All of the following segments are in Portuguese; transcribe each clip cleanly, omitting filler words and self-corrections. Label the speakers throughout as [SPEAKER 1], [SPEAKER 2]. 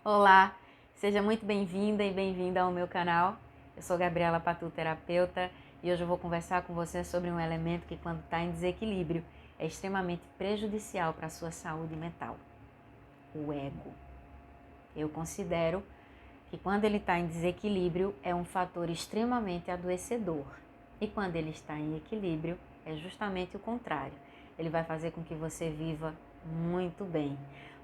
[SPEAKER 1] Olá, seja muito bem-vinda e bem-vinda ao meu canal. Eu sou Gabriela Patu, terapeuta, e hoje eu vou conversar com você sobre um elemento que, quando está em desequilíbrio, é extremamente prejudicial para a sua saúde mental: o ego. Eu considero que, quando ele está em desequilíbrio, é um fator extremamente adoecedor. E quando ele está em equilíbrio, é justamente o contrário. Ele vai fazer com que você viva muito bem.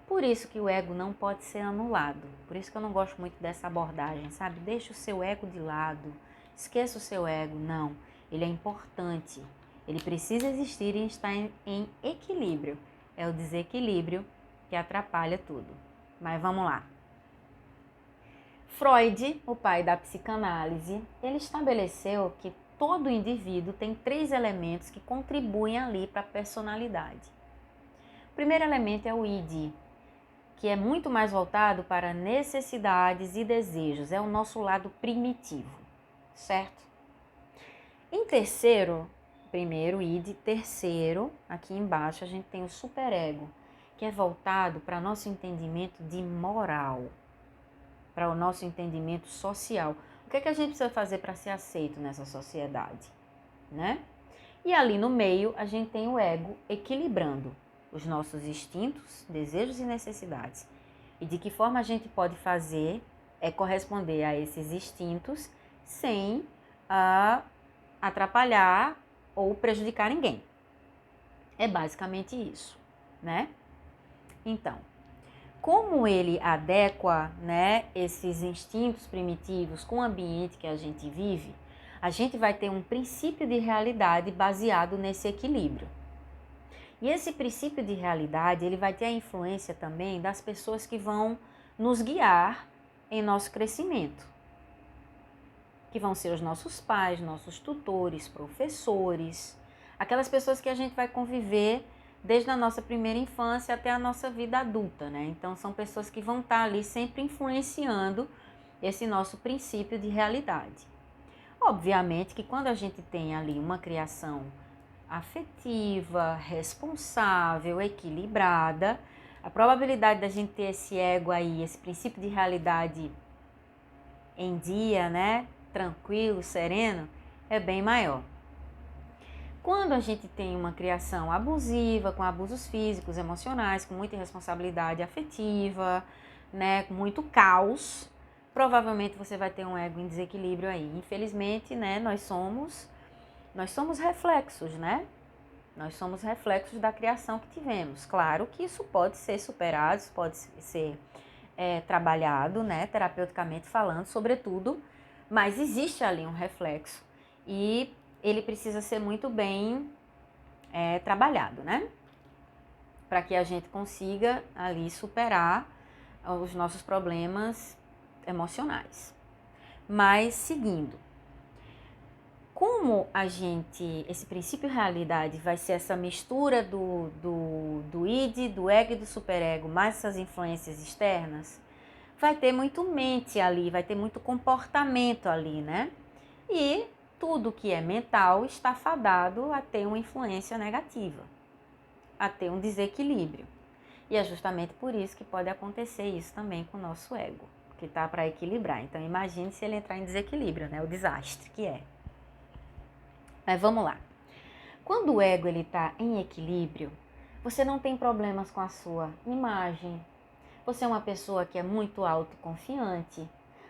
[SPEAKER 1] Por isso que o ego não pode ser anulado. Por isso que eu não gosto muito dessa abordagem, sabe? Deixa o seu ego de lado. Esqueça o seu ego. Não. Ele é importante. Ele precisa existir e estar em equilíbrio. É o desequilíbrio que atrapalha tudo. Mas vamos lá. Freud, o pai da psicanálise, ele estabeleceu que todo indivíduo tem 3 elementos que contribuem ali para a personalidade. O primeiro elemento é o id, que é muito mais voltado para necessidades e desejos, é o nosso lado primitivo, certo? Em terceiro, primeiro id, terceiro, aqui embaixo a gente tem o superego, que é voltado para nosso entendimento de moral, para o nosso entendimento social. O que é que a gente precisa fazer para ser aceito nessa sociedade, né? E ali no meio a gente tem o ego equilibrando os nossos instintos, desejos e necessidades. E de que forma a gente pode fazer é corresponder a esses instintos sem atrapalhar ou prejudicar ninguém. É basicamente isso, né? Então, como ele adequa, né, esses instintos primitivos com o ambiente que a gente vive, a gente vai ter um princípio de realidade baseado nesse equilíbrio. E esse princípio de realidade, ele vai ter a influência também das pessoas que vão nos guiar em nosso crescimento, que vão ser os nossos pais, nossos tutores, professores, aquelas pessoas que a gente vai conviver desde a nossa primeira infância até a nossa vida adulta, né? Então, são pessoas que vão estar ali sempre influenciando esse nosso princípio de realidade. Obviamente que quando a gente tem ali uma criação afetiva, responsável, equilibrada, a probabilidade da gente ter esse ego aí, esse princípio de realidade em dia, né? Tranquilo, sereno, é bem maior. Quando a gente tem uma criação abusiva, com abusos físicos, emocionais, com muita irresponsabilidade afetiva, né, com muito caos, provavelmente você vai ter um ego em desequilíbrio aí. Infelizmente, né, nós somos reflexos, né? Nós somos reflexos da criação que tivemos. Claro que isso pode ser superado, isso pode ser trabalhado, né, terapeuticamente falando, sobretudo, mas existe ali um reflexo e ele precisa ser muito bem trabalhado, né? Para que a gente consiga ali superar os nossos problemas emocionais. Mas seguindo, como esse princípio realidade vai ser essa mistura do id, do ego e do superego, mais essas influências externas, vai ter muito mente ali, vai ter muito comportamento ali, né? E tudo que é mental está fadado a ter uma influência negativa, a ter um desequilíbrio. E é justamente por isso que pode acontecer isso também com o nosso ego, que está para equilibrar. Então imagine se ele entrar em desequilíbrio, né? O desastre que é. Mas vamos lá. Quando o ego está em equilíbrio, você não tem problemas com a sua imagem. Você é uma pessoa que é muito autoconfiante.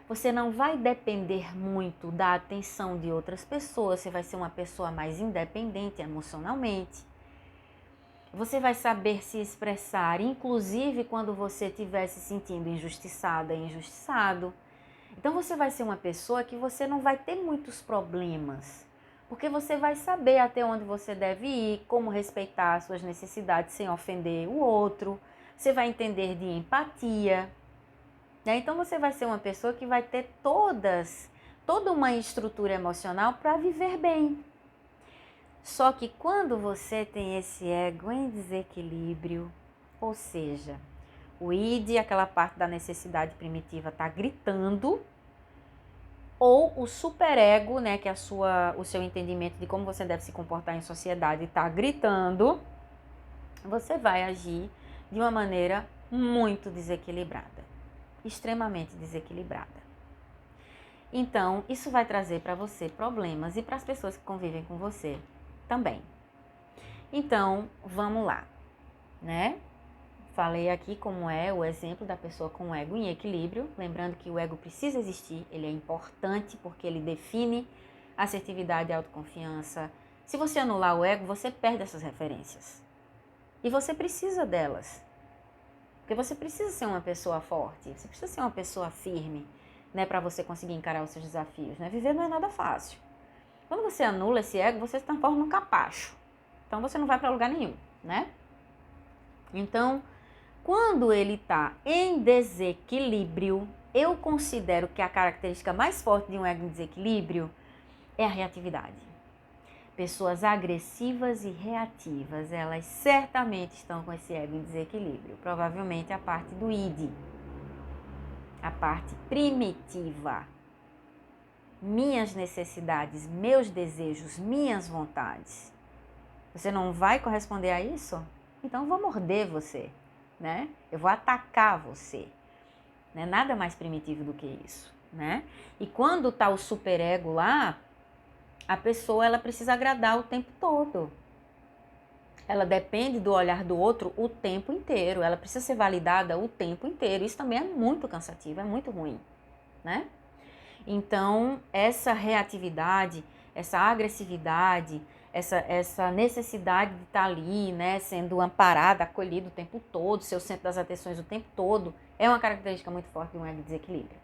[SPEAKER 1] Você não vai depender muito da atenção de outras pessoas. Você vai ser uma pessoa mais independente emocionalmente. Você vai saber se expressar, inclusive quando você estiver se sentindo injustiçada, injustiçado. Então você vai ser uma pessoa que você não vai ter muitos problemas, porque você vai saber até onde você deve ir, como respeitar as suas necessidades sem ofender o outro. Você vai entender de empatia, né? Então você vai ser uma pessoa que vai ter toda uma estrutura emocional para viver bem. Só que quando você tem esse ego em desequilíbrio, ou seja, o id, aquela parte da necessidade primitiva, está gritando, ou o superego, né, que é o seu entendimento de como você deve se comportar em sociedade, está gritando, você vai agir de uma maneira muito desequilibrada. extremamente desequilibrada. Então, isso vai trazer para você problemas e para as pessoas que convivem com você também. Então, vamos lá, né? Falei aqui como é o exemplo da pessoa com o ego em equilíbrio, lembrando que o ego precisa existir, ele é importante porque ele define assertividade e autoconfiança. Se você anular o ego, você perde essas referências. E você precisa delas. Porque você precisa ser uma pessoa forte, você precisa ser uma pessoa firme, né, para você conseguir encarar os seus desafios, né? Viver não é nada fácil. Quando você anula esse ego, você se transforma num capacho. Então você não vai para lugar nenhum, né? Então, quando ele está em desequilíbrio, eu considero que a característica mais forte de um ego em desequilíbrio é a reatividade. Pessoas agressivas e reativas, elas certamente estão com esse ego em desequilíbrio. Provavelmente a parte do id, a parte primitiva. Minhas necessidades, meus desejos, minhas vontades. Você não vai corresponder a isso? Então eu vou morder você, né? Eu vou atacar você. Né? Nada mais primitivo do que isso, né? E quando tá o superego lá, a pessoa ela precisa agradar o tempo todo. Ela depende do olhar do outro o tempo inteiro. Ela precisa ser validada o tempo inteiro. Isso também é muito cansativo, é muito ruim, né? Então, essa reatividade, essa agressividade, essa necessidade de estar ali, né, sendo amparada, acolhida o tempo todo, ser o centro das atenções o tempo todo, é uma característica muito forte de um ego em desequilíbrio.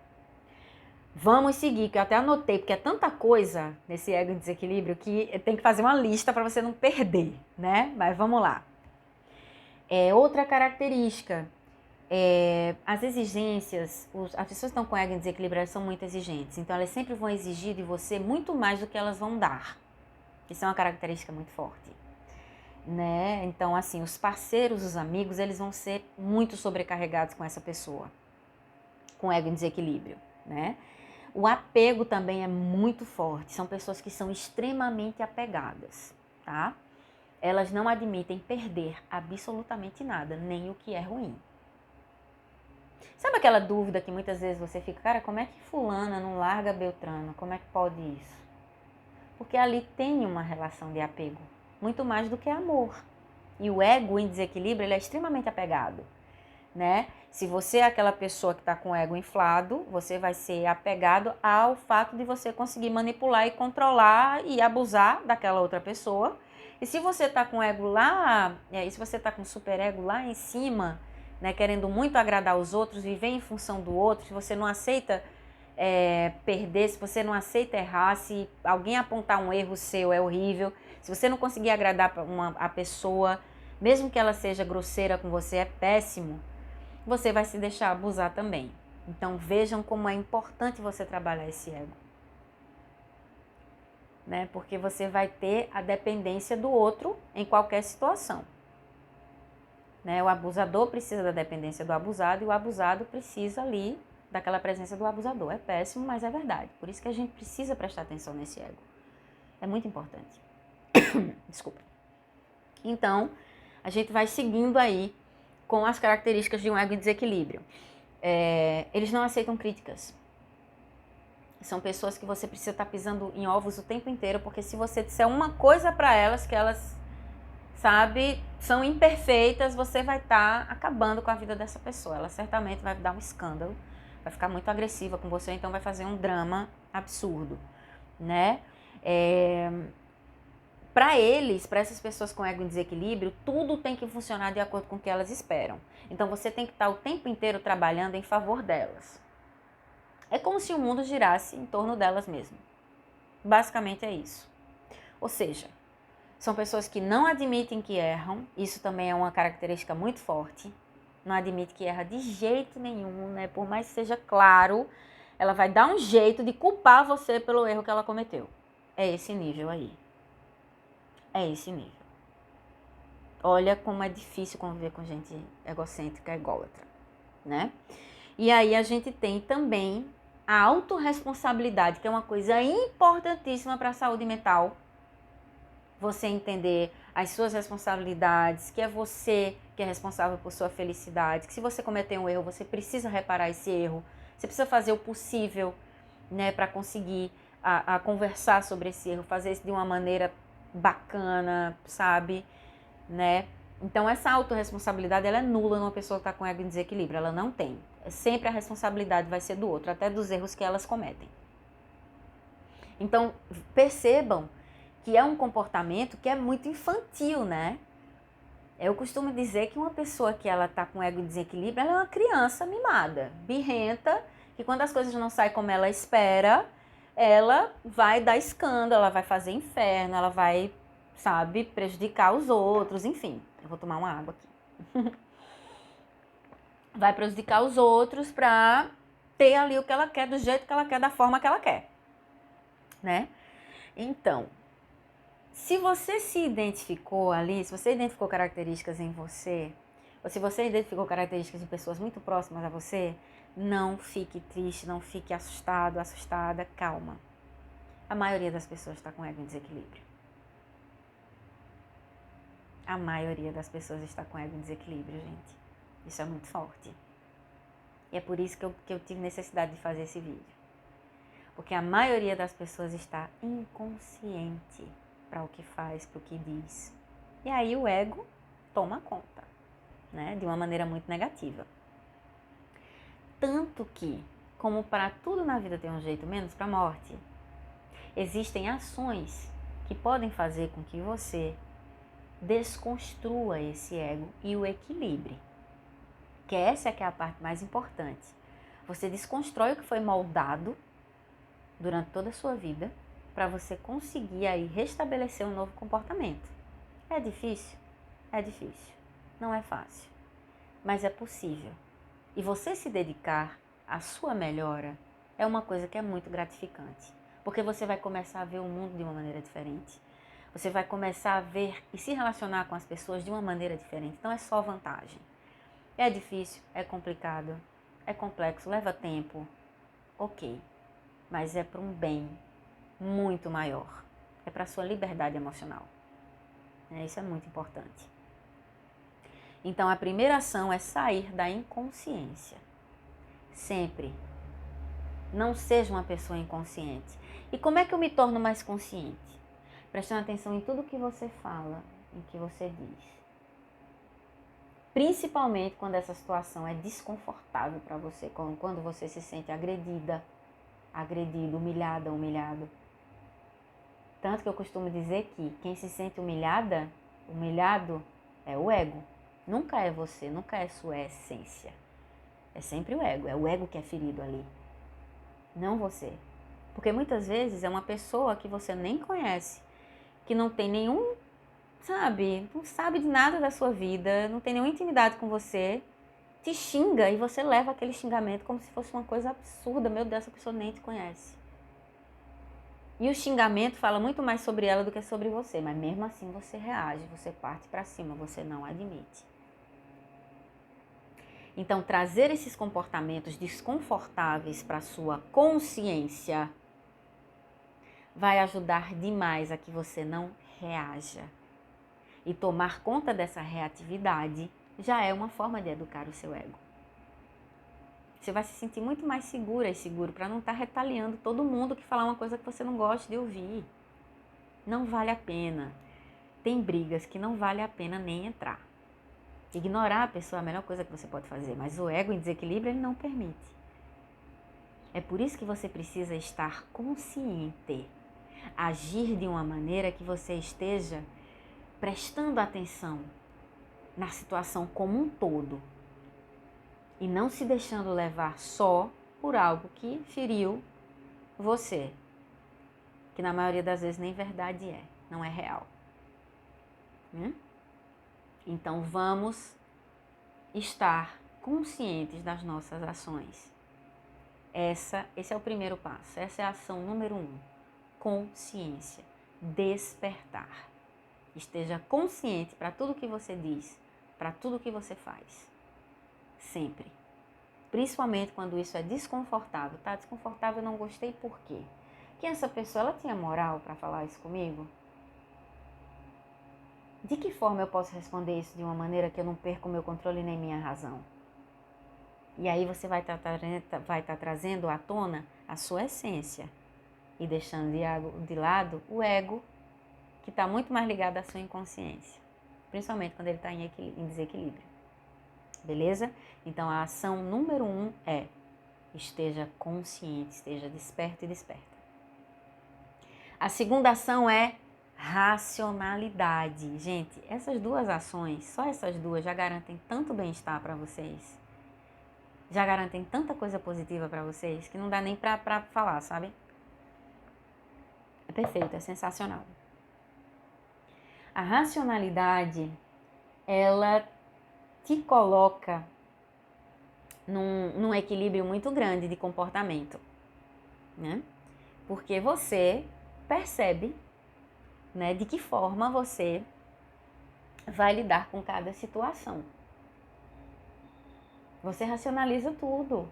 [SPEAKER 1] Vamos seguir, que eu até anotei, porque é tanta coisa nesse ego em desequilíbrio que tem que fazer uma lista para você não perder, né? Mas vamos lá. Outra característica, as exigências, as pessoas que estão com ego em desequilíbrio, elas são muito exigentes, então elas sempre vão exigir de você muito mais do que elas vão dar. Isso é uma característica muito forte, né? Então, assim, os parceiros, os amigos, eles vão ser muito sobrecarregados com essa pessoa, com ego em desequilíbrio, né? O apego também é muito forte, são pessoas que são extremamente apegadas, tá? Elas não admitem perder absolutamente nada, nem o que é ruim. Sabe aquela dúvida que muitas vezes você fica, cara, como é que fulana não larga Beltrano? Como é que pode isso? Porque ali tem uma relação de apego, muito mais do que amor. E o ego em desequilíbrio, ele é extremamente apegado, né? Se você é aquela pessoa que está com o ego inflado, você vai ser apegado ao fato de você conseguir manipular e controlar e abusar daquela outra pessoa. E se você está com o ego lá, se você está com o superego lá em cima, né, querendo muito agradar os outros, viver em função do outro, se você não aceita perder, se você não aceita errar, se alguém apontar um erro seu é horrível, se você não conseguir agradar a pessoa, mesmo que ela seja grosseira com você, é péssimo, você vai se deixar abusar também. Então vejam como é importante você trabalhar esse ego, né? Porque você vai ter a dependência do outro em qualquer situação, né? O abusador precisa da dependência do abusado e o abusado precisa ali daquela presença do abusador. É péssimo, mas é verdade. Por isso que a gente precisa prestar atenção nesse ego. É muito importante. Desculpa. Então, a gente vai seguindo aí com as características de um ego em desequilíbrio. Eles não aceitam críticas. São pessoas que você precisa estar pisando em ovos o tempo inteiro, porque se você disser uma coisa para elas, que elas, sabe, são imperfeitas, você vai estar acabando com a vida dessa pessoa. Ela certamente vai dar um escândalo, vai ficar muito agressiva com você, então vai fazer um drama absurdo, né? Para eles, para essas pessoas com ego em desequilíbrio, tudo tem que funcionar de acordo com o que elas esperam. Então você tem que estar o tempo inteiro trabalhando em favor delas. É como se o mundo girasse em torno delas mesmo. Basicamente é isso. Ou seja, são pessoas que não admitem que erram, isso também é uma característica muito forte. Não admite que erra de jeito nenhum, né? Por mais que seja claro, ela vai dar um jeito de culpar você pelo erro que ela cometeu. É esse nível aí. É esse nível. Olha como é difícil conviver com gente egocêntrica, ególatra, né? E aí a gente tem também a autorresponsabilidade, que é uma coisa importantíssima para a saúde mental. Você entender as suas responsabilidades, que é você que é responsável por sua felicidade, que se você cometer um erro, você precisa reparar esse erro, você precisa fazer o possível, né, para conseguir a conversar sobre esse erro, fazer isso de uma maneira bacana, sabe, né? Então essa autorresponsabilidade, ela é nula numa pessoa que está com ego em desequilíbrio, ela não tem. Sempre a responsabilidade vai ser do outro, até dos erros que elas cometem. Então percebam que é um comportamento que é muito infantil, né? Eu costumo dizer que uma pessoa que ela está com ego em desequilíbrio, ela é uma criança mimada, birrenta, que quando as coisas não saem como ela espera, ela vai dar escândalo, ela vai fazer inferno, ela vai, sabe, prejudicar os outros, enfim. Eu vou tomar uma água aqui. Vai prejudicar os outros pra ter ali o que ela quer, do jeito que ela quer, da forma que ela quer, né? Então, se você se identificou ali, se você identificou características em você, ou se você identificou características de pessoas muito próximas a você, não fique triste, não fique assustado, assustada, calma. A maioria das pessoas está com ego em desequilíbrio. A maioria das pessoas está com ego em desequilíbrio, gente. Isso é muito forte. E é por isso que eu tive necessidade de fazer esse vídeo. Porque a maioria das pessoas está inconsciente para o que faz, para o que diz. E aí o ego toma conta, né? De uma maneira muito negativa. Tanto que, como para tudo na vida tem um jeito, menos para a morte, existem ações que podem fazer com que você desconstrua esse ego e o equilibre. Que essa é que é a parte mais importante. Você desconstrói o que foi moldado durante toda a sua vida para você conseguir aí restabelecer um novo comportamento. É difícil? É difícil. Não é fácil. Mas é possível. E você se dedicar à sua melhora é uma coisa que é muito gratificante. Porque você vai começar a ver o mundo de uma maneira diferente. Você vai começar a ver e se relacionar com as pessoas de uma maneira diferente. Então é só vantagem. É difícil, é complicado, é complexo, leva tempo. Ok. Mas é para um bem muito maior. É para a sua liberdade emocional. Isso é muito importante. Então, a primeira ação é sair da inconsciência. Sempre. Não seja uma pessoa inconsciente. E como é que eu me torno mais consciente? Prestando atenção em tudo que você fala, em que você diz. Principalmente quando essa situação é desconfortável para você, quando você se sente agredida, agredido, humilhada, humilhado. Tanto que eu costumo dizer que quem se sente humilhado, é o ego. Nunca é você, nunca é sua essência. É sempre o ego que é ferido ali. Não você. Porque muitas vezes é uma pessoa que você nem conhece, que não tem nenhum, não sabe de nada da sua vida, não tem nenhuma intimidade com você, te xinga e você leva aquele xingamento como se fosse uma coisa absurda. Meu Deus, essa pessoa nem te conhece. E o xingamento fala muito mais sobre ela do que sobre você, mas mesmo assim você reage, você parte para cima, você não admite. Então, trazer esses comportamentos desconfortáveis para a sua consciência vai ajudar demais a que você não reaja. E tomar conta dessa reatividade já é uma forma de educar o seu ego. Você vai se sentir muito mais segura e seguro para não estar retaliando todo mundo que falar uma coisa que você não gosta de ouvir. Não vale a pena. Tem brigas que não vale a pena nem entrar. Ignorar a pessoa é a melhor coisa que você pode fazer, mas o ego em desequilíbrio ele não permite. É por isso que você precisa estar consciente. Agir de uma maneira que você esteja prestando atenção na situação como um todo. E não se deixando levar só por algo que feriu você. Que na maioria das vezes nem verdade é, não é real. Então vamos estar conscientes das nossas ações. Esse é o primeiro passo, essa é a ação número 1. Consciência, despertar. Esteja consciente para tudo que você diz, para tudo que você faz. Sempre. Principalmente quando isso é desconfortável. Tá desconfortável, eu não gostei, por quê? Que essa pessoa, ela tinha moral para falar isso comigo? De que forma eu posso responder isso de uma maneira que eu não perca o meu controle nem minha razão? E aí você vai estar trazendo à tona a sua essência e deixando de lado o ego, que está muito mais ligado à sua inconsciência, principalmente quando ele está em desequilíbrio. Beleza? Então a ação número 1 é: esteja consciente, esteja desperto e desperta. A segunda ação é racionalidade. Gente, essas duas ações, só essas duas já garantem tanto bem-estar para vocês, já garantem tanta coisa positiva para vocês, que não dá nem para falar, sabe? É perfeito, é sensacional. A racionalidade, ela te coloca num equilíbrio muito grande de comportamento, né? Porque você percebe, né, de que forma você vai lidar com cada situação. Você racionaliza tudo,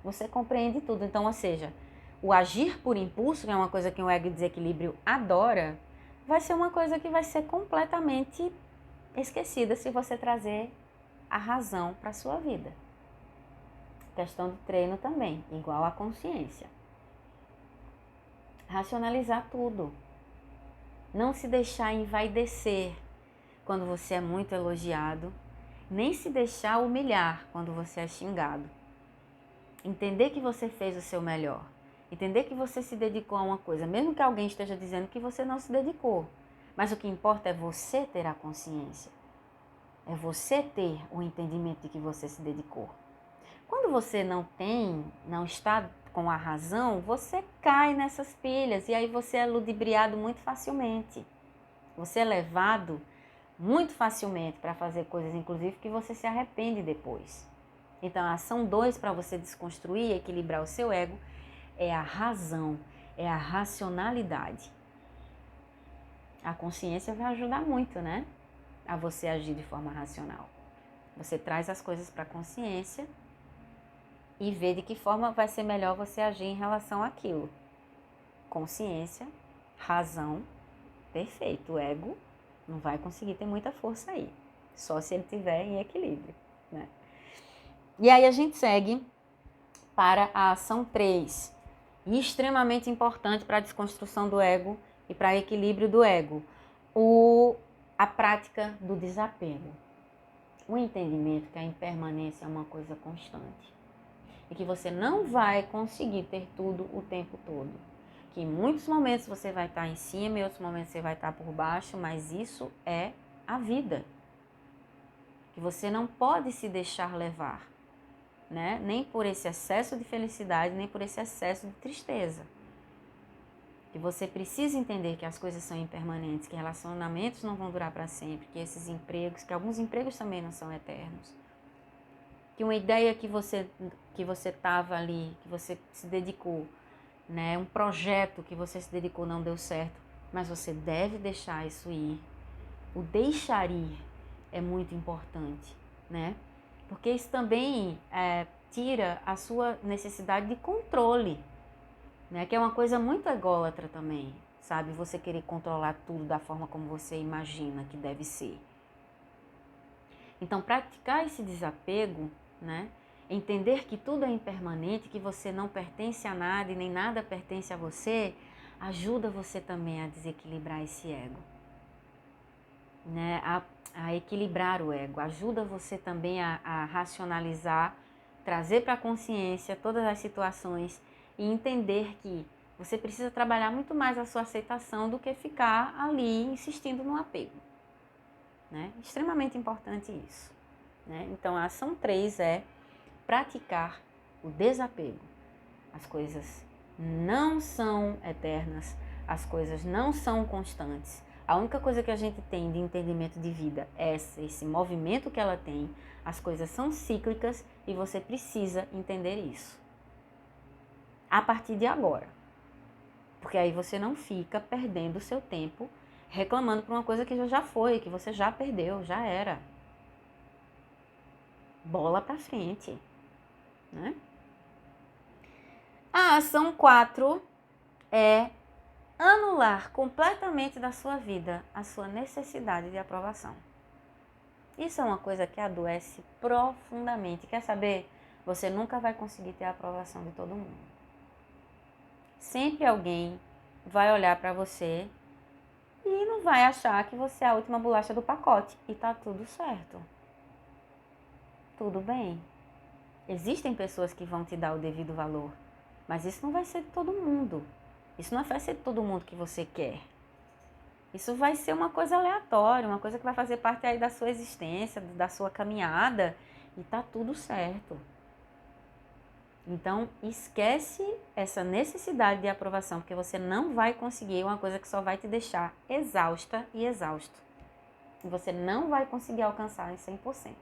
[SPEAKER 1] você compreende tudo. Então, ou seja, o agir por impulso, que é uma coisa que o ego em desequilíbrio adora, vai ser uma coisa que vai ser completamente esquecida se você trazer a razão para a sua vida. Questão do treino também, igual a consciência. Racionalizar tudo. Não se deixar envaidecer quando você é muito elogiado, nem se deixar humilhar quando você é xingado. Entender que você fez o seu melhor. Entender que você se dedicou a uma coisa, mesmo que alguém esteja dizendo que você não se dedicou. Mas o que importa é você ter a consciência. É você ter o entendimento de que você se dedicou. Quando você não está com a razão, você cai nessas pilhas e aí você é ludibriado muito facilmente. Você é levado muito facilmente para fazer coisas, inclusive, que você se arrepende depois. Então, a ação 2 para você desconstruir e equilibrar o seu ego é a razão, é a racionalidade. A consciência vai ajudar muito, né? A você agir de forma racional. Você traz as coisas para a consciência e vê de que forma vai ser melhor você agir em relação àquilo. Consciência, razão, perfeito. O ego não vai conseguir ter muita força aí, só se ele estiver em equilíbrio, né? E aí a gente segue para a ação 3, extremamente importante para a desconstrução do ego e para o equilíbrio do ego, a prática do desapego. O entendimento que a impermanência é uma coisa constante e que você não vai conseguir ter tudo o tempo todo. Que em muitos momentos você vai estar em cima, em outros momentos você vai estar por baixo, mas isso é a vida. Que você não pode se deixar levar, né? Nem por esse excesso de felicidade, nem por esse excesso de tristeza. Que você precisa entender que as coisas são impermanentes, que relacionamentos não vão durar para sempre, que esses empregos, que alguns empregos também não são eternos. Que uma ideia que você estava ali, que você se dedicou, né? Um projeto que você se dedicou não deu certo, mas você deve deixar isso ir. O deixar ir é muito importante, né? Porque isso também tira a sua necessidade de controle, né? Que é uma coisa muito ególatra também, sabe? Você querer controlar tudo da forma como você imagina que deve ser. Então, praticar esse desapego, né? Entender que tudo é impermanente, que você não pertence a nada e nem nada pertence a você, ajuda você também a desequilibrar esse ego, né? A equilibrar o ego, ajuda você também a racionalizar, trazer para a consciência todas as situações e entender que você precisa trabalhar muito mais a sua aceitação do que ficar ali insistindo no apego, né? Extremamente importante isso, né? Então, a ação 3 é praticar o desapego. As coisas não são eternas, as coisas não são constantes. A única coisa que a gente tem de entendimento de vida é esse movimento que ela tem. As coisas são cíclicas e você precisa entender isso. A partir de agora. Porque aí você não fica perdendo o seu tempo reclamando por uma coisa que já foi, que você já perdeu, já era. Bola pra frente, né? A ação 4 é anular completamente da sua vida a sua necessidade de aprovação. Isso é uma coisa que adoece profundamente. Quer saber? Você nunca vai conseguir ter a aprovação de todo mundo. Sempre alguém vai olhar para você e não vai achar que você é a última bolacha do pacote. E tá tudo certo. Tudo bem. Existem pessoas que vão te dar o devido valor, mas isso não vai ser de todo mundo. Isso não vai ser de todo mundo que você quer. Isso vai ser uma coisa aleatória, uma coisa que vai fazer parte aí da sua existência, da sua caminhada, e tá tudo certo. Então, esquece essa necessidade de aprovação, porque você não vai conseguir uma coisa que só vai te deixar exausta e exausto. E você não vai conseguir alcançar em 100%.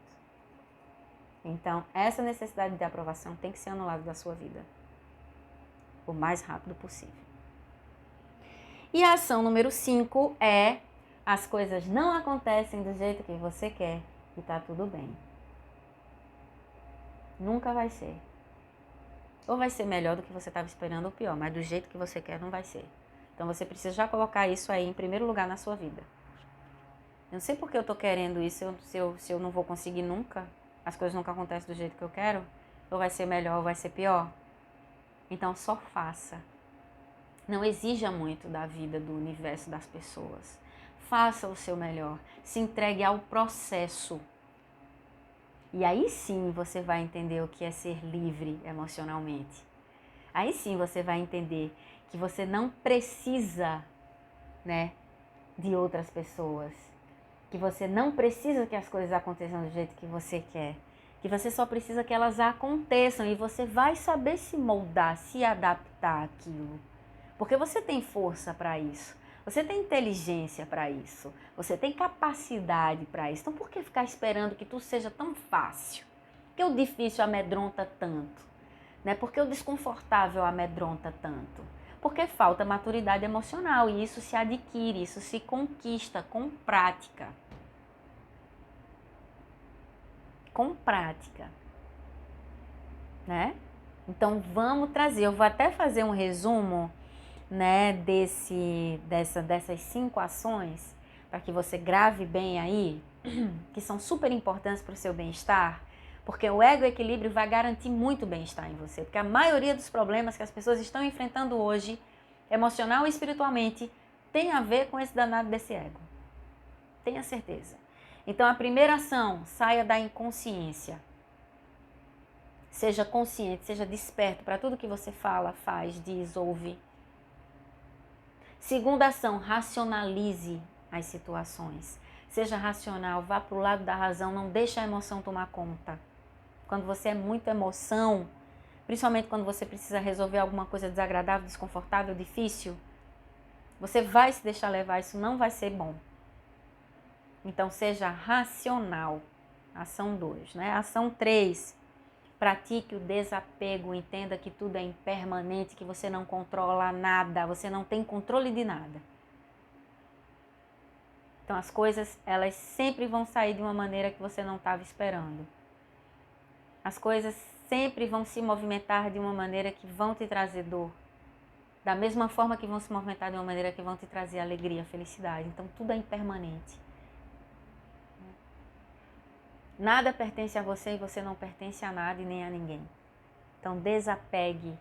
[SPEAKER 1] Então, essa necessidade de aprovação tem que ser anulada da sua vida o mais rápido possível. E a ação número 5 é: as coisas não acontecem do jeito que você quer e tá tudo bem. Nunca vai ser. Ou vai ser melhor do que você estava esperando ou pior, mas do jeito que você quer não vai ser. Então você precisa já colocar isso aí em primeiro lugar na sua vida. Eu não sei porque eu tô querendo isso, se eu não vou conseguir nunca, as coisas nunca acontecem do jeito que eu quero, ou vai ser melhor ou vai ser pior. Então só faça. Não exija muito da vida, do universo, das pessoas. Faça o seu melhor. Se entregue ao processo. E aí sim você vai entender o que é ser livre emocionalmente. Aí sim você vai entender que você não precisa, né, de outras pessoas. Que você não precisa que as coisas aconteçam do jeito que você quer. Que você só precisa que elas aconteçam e você vai saber se moldar, se adaptar àquilo. Porque você tem força para isso, você tem inteligência para isso, você tem capacidade para isso. Então por que ficar esperando que tudo seja tão fácil? Porque o difícil amedronta tanto, né? Porque o desconfortável amedronta tanto? Porque falta maturidade emocional e isso se adquire, isso se conquista com prática. Com prática, né? Então vamos trazer, eu vou até fazer um resumo, né, dessas 5 ações, para que você grave bem aí, que são super importantes para o seu bem-estar, porque o ego equilíbrio vai garantir muito bem-estar em você, porque a maioria dos problemas que as pessoas estão enfrentando hoje, emocional e espiritualmente, tem a ver com esse danado desse ego. Tenha certeza. Então a primeira ação, saia da inconsciência. Seja consciente, seja desperto para tudo que você fala, faz, diz, ouve. Segunda ação, racionalize as situações. Seja racional, vá para o lado da razão, não deixe a emoção tomar conta. Quando você é muito emoção, principalmente quando você precisa resolver alguma coisa desagradável, desconfortável, difícil, você vai se deixar levar, isso não vai ser bom. Então seja racional. Ação 2, né? Ação 3, pratique o desapego, entenda que tudo é impermanente, que você não controla nada, você não tem controle de nada. Então as coisas, elas sempre vão sair de uma maneira que você não estava esperando. As coisas sempre vão se movimentar de uma maneira que vão te trazer dor. Da mesma forma que vão se movimentar de uma maneira que vão te trazer alegria, felicidade. Então tudo é impermanente. Nada pertence a você e você não pertence a nada e nem a ninguém. Então desapegue,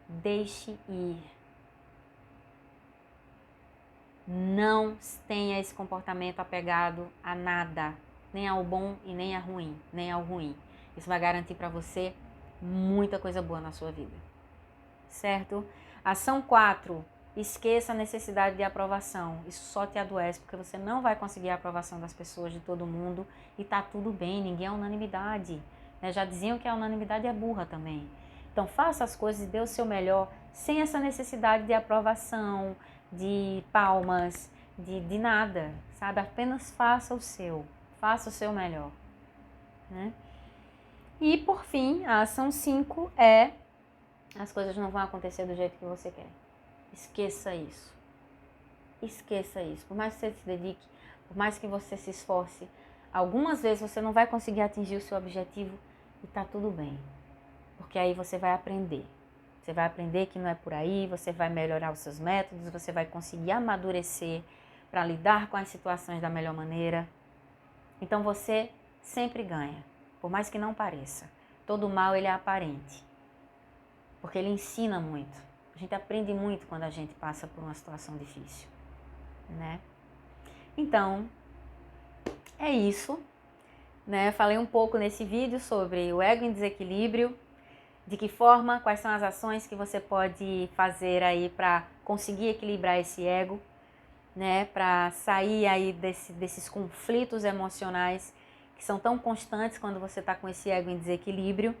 [SPEAKER 1] deixe ir. Não tenha esse comportamento apegado a nada, nem ao bom e nem ao ruim. Isso vai garantir para você muita coisa boa na sua vida. Certo? Ação 4. Esqueça a necessidade de aprovação. Isso só te adoece, porque você não vai conseguir a aprovação das pessoas, de todo mundo. E tá tudo bem, ninguém é unanimidade. Né? Já diziam que a unanimidade é burra também. Então faça as coisas e dê o seu melhor, sem essa necessidade de aprovação, de palmas, de nada, sabe? Apenas faça o seu melhor. Né? E por fim, a ação 5 é: as coisas não vão acontecer do jeito que você quer. Esqueça isso. Esqueça isso. Por mais que você se dedique, por mais que você se esforce, algumas vezes você não vai conseguir atingir o seu objetivo e tá tudo bem. Porque aí você vai aprender. Você vai aprender que não é por aí, você vai melhorar os seus métodos, você vai conseguir amadurecer para lidar com as situações da melhor maneira. Então você sempre ganha, por mais que não pareça. Todo mal ele é aparente, porque ele ensina muito. A gente aprende muito quando a gente passa por uma situação difícil, né? Então, é isso, né? Falei um pouco nesse vídeo sobre o ego em desequilíbrio, de que forma, quais são as ações que você pode fazer aí para conseguir equilibrar esse ego, né? Para sair aí desses conflitos emocionais que são tão constantes quando você está com esse ego em desequilíbrio,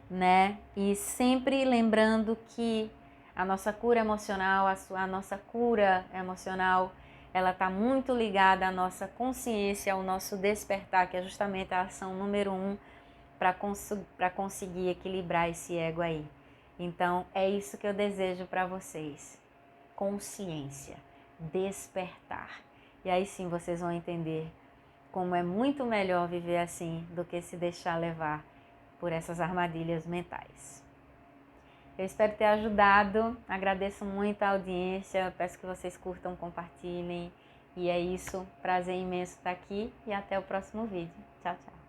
[SPEAKER 1] né? E sempre lembrando que a nossa cura emocional, a nossa cura emocional, ela está muito ligada à nossa consciência, ao nosso despertar, que é justamente a ação número 1 para conseguir equilibrar esse ego aí. Então, é isso que eu desejo para vocês. Consciência, despertar. E aí sim vocês vão entender como é muito melhor viver assim do que se deixar levar por essas armadilhas mentais. Eu espero ter ajudado, agradeço muito a audiência, peço que vocês curtam, compartilhem. E é isso, prazer imenso estar aqui e até o próximo vídeo. Tchau, tchau.